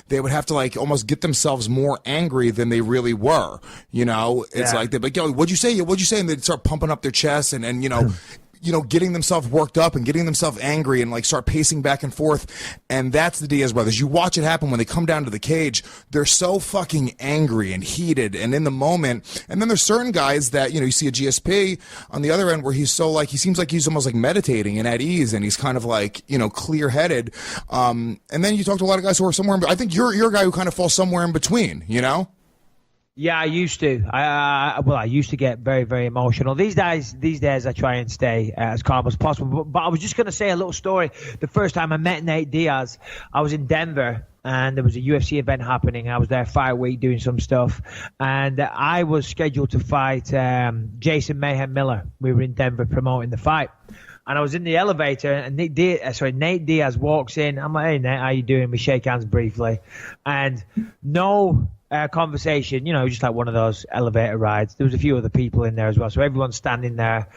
they would have to like almost get themselves more angry than they really were. You know, it's like they're like, yo, what'd you say? What'd you say? And they'd start pumping up their chest and getting themselves worked up and getting themselves angry and like start pacing back and forth. And that's the Diaz brothers. You watch it happen when they come down to the cage. They're so fucking angry and heated and in the moment. And then there's certain guys that, you see a GSP on the other end where he's so like, he seems like he's almost like meditating and at ease and he's kind of like, clear headed. And then you talk to a lot of guys who are somewhere I think you're a guy who kind of falls somewhere in between, Yeah, I used to. I used to get very, very emotional. These days, I try and stay as calm as possible. But I was just going to say a little story. The first time I met Nate Diaz, I was in Denver, and there was a UFC event happening. I was there fight week doing some stuff, and I was scheduled to fight Jason Mayhem Miller. We were in Denver promoting the fight. And I was in the elevator, and Nate Diaz walks in. I'm like, hey, Nate, how you doing? We shake hands briefly. And no conversation, just like one of those elevator rides. There was a few other people in there as well. So everyone's standing there,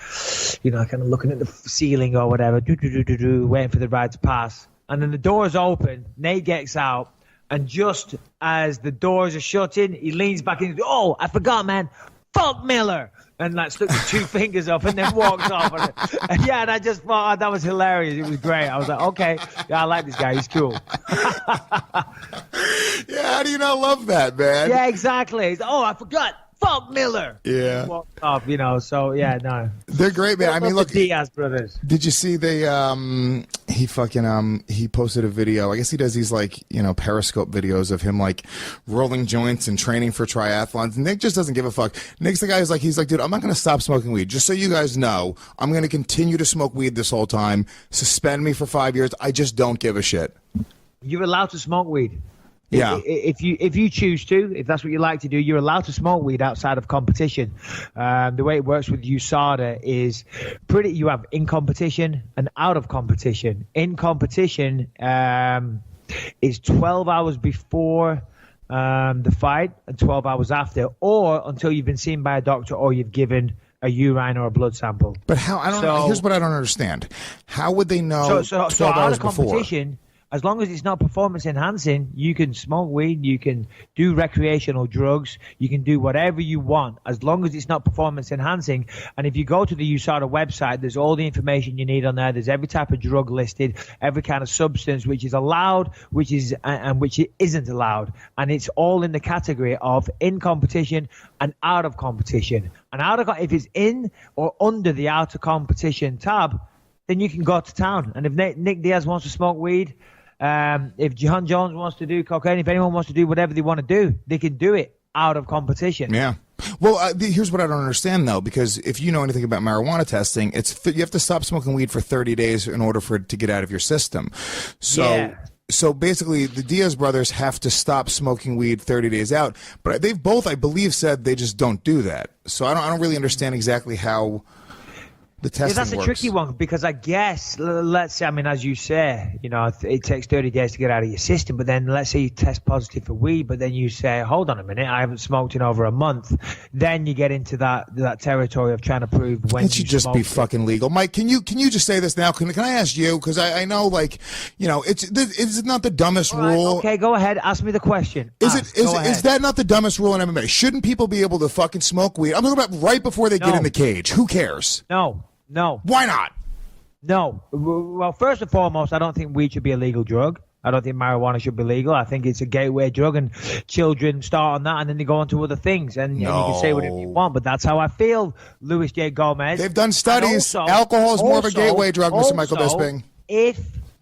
kind of looking at the ceiling or whatever, waiting for the ride to pass. And then the doors open. Nate gets out. And just as the doors are shutting, he leans back in. Oh, I forgot, man. Fuck Miller. And like stuck the two fingers up and then walks off. And I just thought that was hilarious. It was great. I was like, okay, I like this guy. He's cool. Yeah, how do you not love that, man? Yeah, exactly. He's, I forgot. Fuck Miller. Yeah. Walked off, so yeah, no. They're great, man. I mean, look, the Diaz brothers. Did you see he posted a video. I guess he does these like, Periscope videos of him like rolling joints and training for triathlons. Nick just doesn't give a fuck. Nick's the guy who's like, he's like, dude, I'm not going to stop smoking weed. Just so you guys know, I'm going to continue to smoke weed this whole time. Suspend me for 5 years. I just don't give a shit. You're allowed to smoke weed. Yeah. If you choose to, if that's what you like to do, you're allowed to smoke weed outside of competition. The way it works with USADA is you have in competition and out of competition. In competition is 12 hours before the fight and 12 hours after, or until you've been seen by a doctor or you've given a urine or a blood sample. But how? I don't know. Here's what I don't understand. How would they know 12 hours before? As long as it's not performance enhancing, you can smoke weed, you can do recreational drugs, you can do whatever you want, as long as it's not performance enhancing. And if you go to the USADA website, there's all the information you need on there. There's every type of drug listed, every kind of substance which is allowed, which isn't allowed. And it's all in the category of in competition and out of competition. And if it's in or under the out of competition tab, then you can go to town. And if Nick Diaz wants to smoke weed, if John Jones wants to do cocaine, if anyone wants to do whatever they want to do, they can do it out of competition. Yeah. Well, here's what I don't understand, though, because if you know anything about marijuana testing, you have to stop smoking weed for 30 days in order for it to get out of your system. So basically, the Diaz brothers have to stop smoking weed 30 days out. But they've both, I believe, said they just don't do that. So I don't really understand exactly how the testing that's works. A tricky one, because I guess, let's say, as you say, it takes 30 days to get out of your system, but then let's say you test positive for weed, but then you say, hold on a minute, I haven't smoked in over a month. Then you get into that territory of trying to prove when it should just be fucking legal. Mike, can you just say this now? Can I ask you? Because I know, like, it's not the dumbest rule. Okay, go ahead. Ask me the question. Is that not the dumbest rule in MMA? Shouldn't people be able to fucking smoke weed? I'm talking about right before they get in the cage. Who cares? No. Why not? No. Well, first and foremost, I don't think weed should be a legal drug. I don't think marijuana should be legal. I think it's a gateway drug, and children start on that, and then they go on to other things. And you can say whatever you want, but that's how I feel, Luis J. Gomez. They've done studies. Alcohol is more of a gateway drug, Mr. Michael Bisping.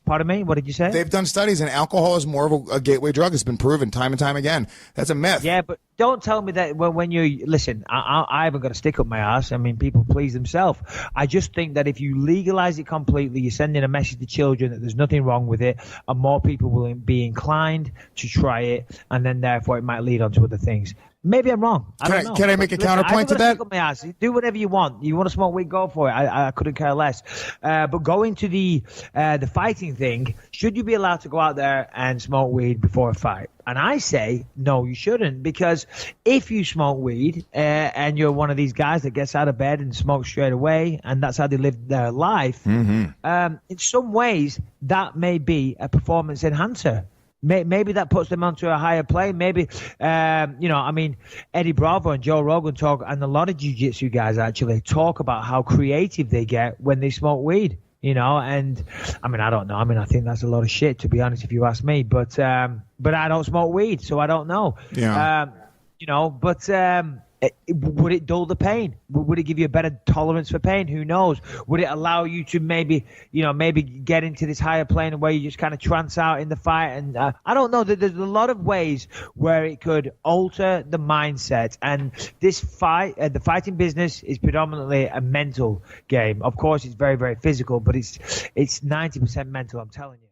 Pardon me? What did you say? They've done studies, and alcohol is more of a gateway drug. It's been proven time and time again. That's a myth. Yeah, but don't tell me that when you listen. I haven't got a stick up my ass. People please themselves. I just think that if you legalize it completely, you're sending a message to children that there's nothing wrong with it, and more people will be inclined to try it, and then therefore it might lead on to other things. Maybe I'm wrong. Can I make a counterpoint to that? My ass. Do whatever you want. You want to smoke weed, go for it. I couldn't care less. But going to the fighting thing, should you be allowed to go out there and smoke weed before a fight? And I say, no, you shouldn't, because if you smoke weed and you're one of these guys that gets out of bed and smokes straight away, and that's how they live their life, in some ways that may be a performance enhancer. Maybe that puts them onto a higher plane. Maybe, I mean, Eddie Bravo and Joe Rogan talk, and a lot of jiu-jitsu guys actually talk about how creative they get when they smoke weed, and I mean, I don't know. I mean, I think that's a lot of shit, to be honest, if you ask me, but I don't smoke weed, so I don't know. Yeah. Would it dull the pain? Would it give you a better tolerance for pain? Who knows? Would it allow you to maybe get into this higher plane where you just kind of trance out in the fight? And I don't know. There's a lot of ways where it could alter the mindset. And this fight, the fighting business, is predominantly a mental game. Of course, it's very, very physical, but it's 90% mental. I'm telling you.